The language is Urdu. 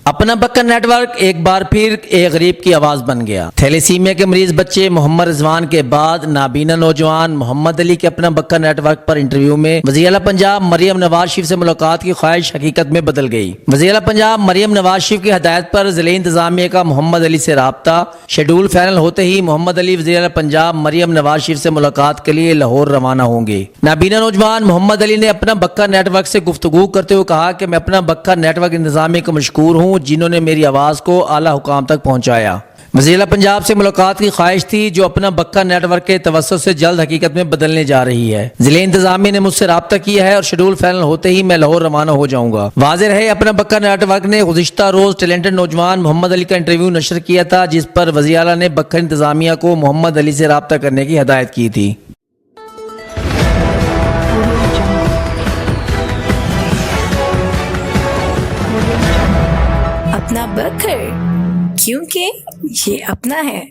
اپنا بکر نیٹ ورک ایک بار پھر ایک غریب کی آواز بن گیا۔ تھیلیسیمیا کے مریض بچے محمد رضوان کے بعد نابینا نوجوان محمد علی کے اپنا بکر نیٹ ورک پر انٹرویو میں وزیر اعلیٰ پنجاب مریم نواز شریف سے ملاقات کی خواہش حقیقت میں بدل گئی۔ وزیر اعلیٰ پنجاب مریم نواز شریف کی ہدایت پر ضلع انتظامیہ کا محمد علی سے رابطہ، شیڈول فائنل ہوتے ہی محمد علی وزیر اعلیٰ پنجاب مریم نواز شریف سے ملاقات کے لیے لاہور روانہ ہوں گے۔ نابینا نوجوان محمد علی نے اپنا بکر نیٹ ورک سے گفتگو کرتے ہوئے کہا کہ میں اپنا بکر نیٹ ورک انتظامیہ کو مشکور ہوں جنہوں نے میری آواز کو اعلیٰ حکام تک پہنچایا۔ وزیر اعلیٰ پنجاب سے ملاقات کی خواہش تھی جو اپنا بکر نیٹ ورک کے توسط سے جلد حقیقت میں بدلنے جا رہی ہے۔ ضلع انتظامیہ نے مجھ سے رابطہ کیا ہے اور شیڈول فائنل ہوتے ہی میں لاہور روانہ ہو جاؤں گا۔ واضح رہے اپنا بکر نیٹ ورک نے گزشتہ روز ٹیلنٹڈ نوجوان محمد علی کا انٹرویو نشر کیا تھا جس پر وزیر اعلیٰ نے بکر انتظامیہ کو محمد علی سے رابطہ کرنے کی ہدایت کی تھی۔ اپنا بکر کیونکہ یہ اپنا ہے۔